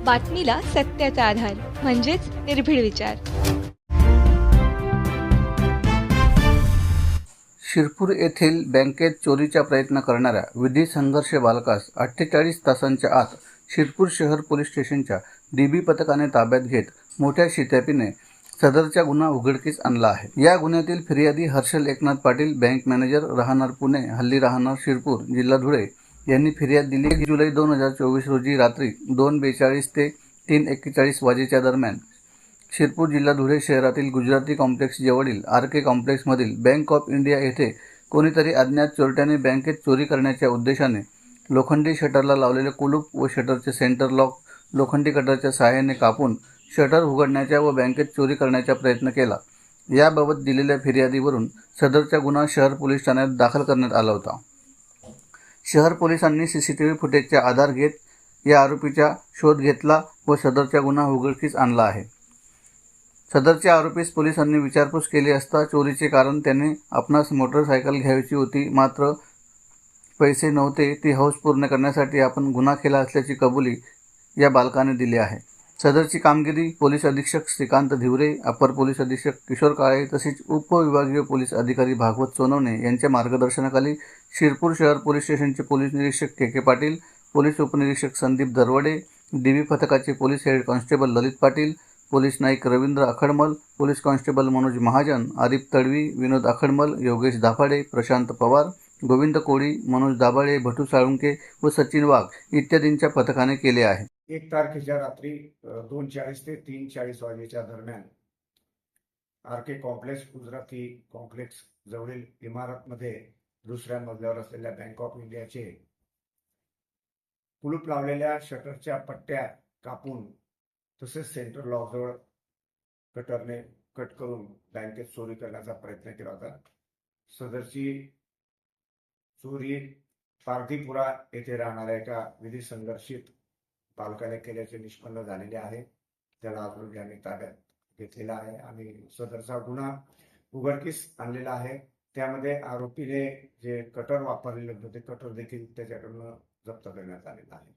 बातमीला सत्याचा आधार म्हणजेच निर्भीड विचार. शिरपूर येथील बँकेत चोरीचा प्रयत्न करणाऱ्या विधी संघर्ष बालकास 48 तासांच्या आत शिरपूर शहर पोलीस स्टेशनच्या डीबी पथकाने ताब्यात घेत मोठ्या शिताफीने सदरचा गुन्हा उघडकीस आणला आहे. या गुन्ह्यातील फिर्यादी हर्षल एकनाथ पाटील, बँक मॅनेजर, राहणार पुणे, हल्ली राहणार शिरपूर, जिल्हा धुळे यांनी फिर्याद दिली. 1 जुलै 2024 रोजी रात्री 2:42 ते 3:41 वाजेच्या दरम्यान शिरपूर जिल्हा धुळे शहरातील गुजराती कॉम्प्लेक्स जवळील आर.के. कॉम्प्लेक्समधील बँक ऑफ इंडिया येथे कोणीतरी अज्ञात चोरट्याने बँकेत चोरी करण्याच्या उद्देशाने लोखंडी शटरला लावलेले कुलूप व शटरचे सेंटर लॉक लोखंडी कटरच्या सहाय्याने कापून शटर उघडण्याचा व बँकेत चोरी करण्याचा प्रयत्न केला. याबाबत दिलेल्या फिर्यादीवरून सदरचा गुन्हा शहर पोलीस ठाण्यात दाखल करण्यात आला होता. शहर पोलिसांनी सीसीटीव्ही फुटेजचा आधार घेत या आरोपीचा शोध घेतला व सदरचा गुन्हा उघडकीस आणला आहे. सदरच्या आरोपीस पोलिसांनी विचारपूस केली असता चोरीचे कारण त्याने आपणास मोटरसायकल घ्यायची होती, मात्र पैसे नव्हते. ती हौस पूर्ण करण्यासाठी आपण गुन्हा केला असल्याची कबुली या बालकाने दिली आहे. सदरची कामगिरी पोलीस अधीक्षक श्रीकांत धिवरे, अपर पोलीस अधीक्षक किशोर काळे तसेच उपविभागीय पोलीस अधिकारी भागवत सोनवणे यांच्या मार्गदर्शनाखाली शिरपूर शहर पोलीस स्टेशनचे पोलीस निरीक्षक के पाटील, पोलीस उपनिरीक्षक संदीप दरवडे, डीबी पथकाचे police head constable Lalit Patil, police Naik Ravindra Akhadmal, police constable Manoj Mahajan, Arif Tadvi, Vinod Akhadmal, Yogesh Dabhade, Prashant Pawar, Govind Koli, Manoj Dabhade, Bhatu Salunke व सचिन वाघ इत्यादींच्या पथकाने केले आहे. 1 तारखेच्या रात्री 2:40 ते 3:40 वाजेच्या दरम्यान आर.के. कॉम्प्लेक्स गुजराती कॉम्प्लेक्स जवळील इमारतमध्ये दुसऱ्या मजल्यावर असलेल्या बँक ऑफ इंडियाचे कुलूप लावलेल्या शटरच्या पट्ट्या कापून तसेच सेंटर लॉकजवळ कटरने कट करून बँकेत चोरी करण्याचा प्रयत्न केला होता. सदरची चोरी पारधीपुरा येथे राहणाऱ्या एका विधी संघर्षित बालकाने केल्याचे निष्पन्न झालेले आहे. त्याला अजून आम्ही ताब्यात घेतलेला आहे आणि सदरचा गुन्हा उघडकीस आणलेला आहे. त्यामध्ये आरोपीने जे कटर वापरलेले होते ते कटर देखील त्याच्याकडून जप्त करण्यात आलेला आहे.